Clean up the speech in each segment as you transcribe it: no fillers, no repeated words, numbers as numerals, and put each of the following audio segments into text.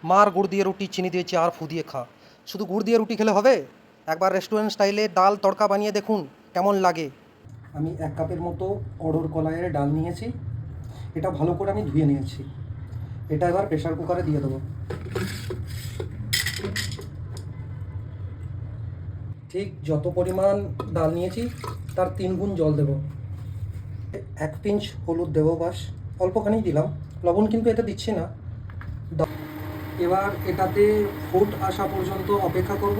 মার গুড় দিয়ে রুটি, চিনি দিয়ে চা আর ফু দিয়ে খা। শুধু গুড় দিয়ে রুটি খেলে হবে? একবার রেস্টুরেন্ট স্টাইলে ডাল তড়কা বানিয়ে দেখুন কেমন লাগে। আমি 1 কাপের মতো অড়হর কলাইয়ের ডাল নিয়েছি। এটা ভালো করে আমি ধুয়ে নিয়েছি। এটা এবার প্রেসার কুকারে দিয়ে দেবো। ঠিক যত পরিমাণ ডাল নিয়েছি তার 3 গুণ জল দেব। 1 পিঞ্চ হলুদ দেবো, বাস অল্পখানি দিলাম, লবণ কিন্তু এতে দিচ্ছি না। এবার এটাতে ফুট আসা পর্যন্ত অপেক্ষা করব।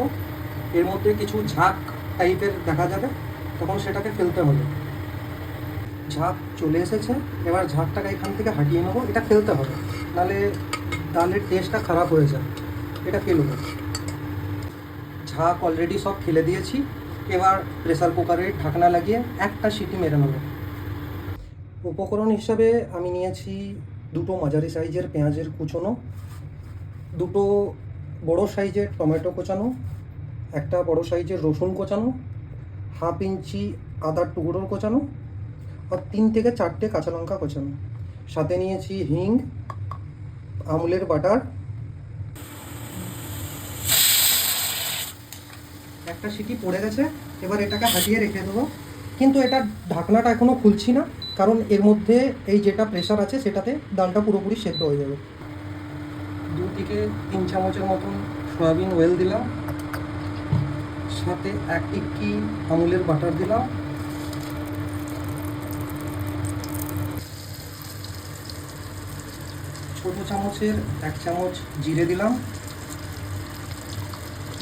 এর মধ্যে কিছু ঝাঁক টাইপের দেখা যাবে, তখন সেটাকে ফেলতে হবে। ঝাঁক চলে এসেছে, এবার ঝাঁকটাকে এখান থেকে হাঁটিয়ে নেবো। এটা ফেলতে হবে, নাহলে ডালের টেস্টটা খারাপ হয়ে যায়। এটা ফেলবো। ঝাঁক অলরেডি সব ফেলে দিয়েছি। এবার প্রেসার কুকারের ঢাকনা লাগিয়ে একটা সিটি মেরে নেব। উপকরণ হিসাবে আমি নিয়েছি 2টো মাঝারি সাইজের পেঁয়াজের কুচনো, 2টো বড় সাইজের টমেটো কোচানো, একটা বড় সাইজের রসুন কোচানো, 1/2 ইঞ্চি আদার টুকরো কোচানো, আর 3 থেকে 4টে কাঁচা লঙ্কা কোচানো। সাথে নিয়েছি হিং, আমুলের বাটার। একটা সিটি পড়ে গেছে, এবার এটাকে হাঁটিয়ে রেখে দেবো। কিন্তু এটা ঢাকনাটা এখনও খুলছি না, কারণ এর মধ্যে এই যেটা প্রেশার আছে সেটাতে ডালটা পুরোপুরি সেদ্ধ হয়ে যাবে। 2 থেকে 3 চামচের মতন সয়াবিন অয়েল দিলাম, সাথে 1 টিক্কি আমুলের বাটার দিলাম, ছোটো চামচের 1 চামচ জিরে দিলাম।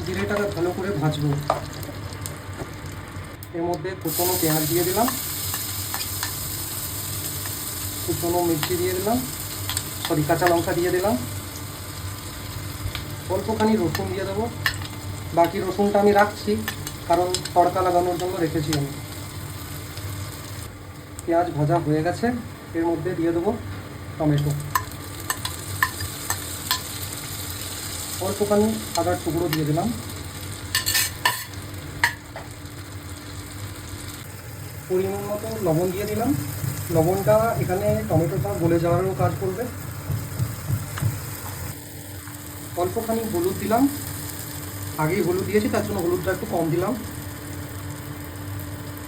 জিরেটাকে ভালো করে ভাজবো। এর মধ্যে কুচনো পেঁয়াজ দিয়ে দিলাম, কুচনো মির্চি দিয়ে দিলাম, কাঁচা লঙ্কা দিয়ে দিলাম, অল্পখানি রসুন দিয়ে দেবো। বাকি রসুনটা আমি রাখছি, কারণ তড়কা লাগানোর জন্য রেখেছি আমি। পেঁয়াজ ভাজা হয়ে গেছে, এর মধ্যে দিয়ে দেবো টমেটো, অল্পখানি আদার টুকরো দিয়ে দিলাম, পরিমাণ মতো লবণ দিয়ে দিলাম। লবণটা এখানে টমেটোটা গলে যাওয়ারও কাজ করবে। অল্পখানি হলুদ দিলাম, আগেই হলুদ দিয়েছি তার জন্য হলুদটা একটু কম দিলাম।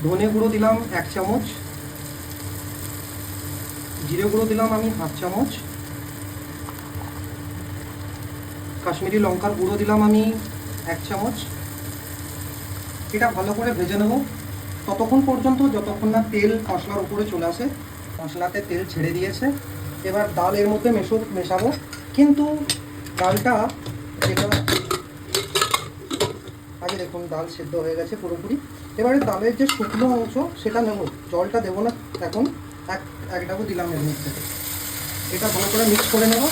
ধনে গুঁড়ো দিলাম 1 চামচ, জিরে গুঁড়ো দিলাম আমি 1/2 চামচ, কাশ্মীরি লঙ্কার গুঁড়ো দিলাম আমি 1 চামচ। এটা ভালো করে ভেজে নেব ততক্ষণ পর্যন্ত যতক্ষণ না তেল মশলার উপরে চলে আসে। মশলাতে তেল ছেড়ে দিয়েছে, এবার ডাল এর মধ্যে মেশাবো। কিন্তু ডালটা যেটা আগে দেখুন ডাল সেদ্ধ হয়ে গেছে পুরোপুরি। এবারে ডালের যে শুকনো অংশ সেটা নেব, জলটা দেবো না এখন। এক ডাবু দিলাম এর মধ্যে। এটা ভালো করে মিক্স করে নেব।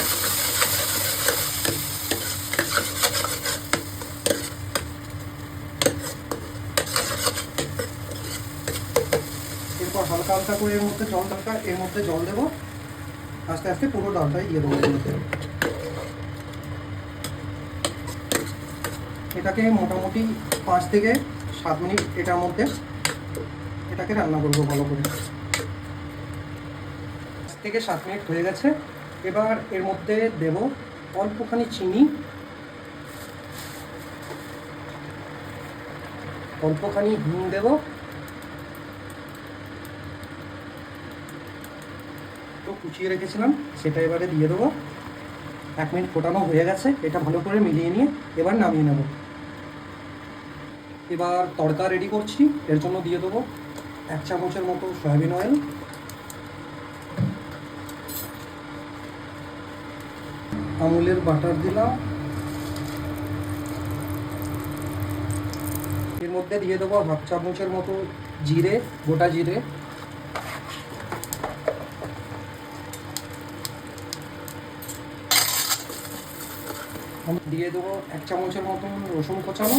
এরপর হালকা হালকা করে এর মধ্যে জল দেবো। আস্তে আস্তে পুরো ডালটাই দিয়ে দেবো এর মধ্যে। এটাকে মোটামুটি 5 থেকে 7 মিনিট এটার মধ্যে এটাকে রান্না করবো ভালো করে। 5 থেকে 7 মিনিট হয়ে গেছে। এবার এর মধ্যে দেব অল্পখানি চিনি, অল্পখানি হিং দেব, তো কুচিয়ে রেখেছিলাম সেটা এবারে দিয়ে দেবো। 1 মিনিট ফোটানো হয়ে গেছে, এটা ভালো করে মিলিয়ে নিয়ে এবার নামিয়ে নেব। এবার তড়কা রেডি করছি। এর জন্য দিয়ে দেবো 1 চামচের মতো সয়াবিন অয়েল, আমুলের বাটার দিলাম, এর মধ্যে দিয়ে দেবো 1/2 চামচের মতো জিরে, গোটা জিরে, দিয়ে দেবো 1 চামচের মতো রসুন কোচানো।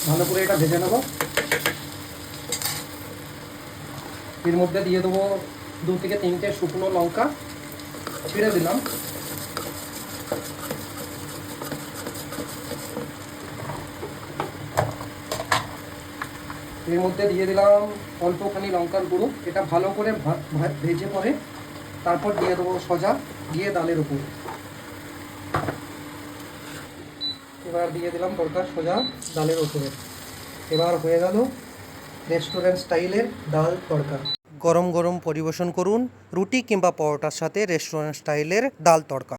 ভালো করে এটা ভেজে নেব। এর মধ্যে দিয়ে দেবো 2 থেকে 3টে শুকনো লঙ্কা ছিঁড়ে দিলাম। এর মধ্যে দিয়ে দিলাম অল্পখানি লঙ্কার গুঁড়ো। এটা ভালো করে ভেজে পরে তারপর দিয়ে দেবো সজা, দিয়ে ডালের উপর। এবার দিয়ে দিলাম তড়কা সোজা ডালের ওপরে। এবার হয়ে গেল রেস্টুরেন্ট স্টাইলের ডাল তড়কা। গরম গরম পরিবেশন করুন রুটি কিংবা পরোটার সাথে রেস্টুরেন্ট স্টাইলের ডাল তড়কা।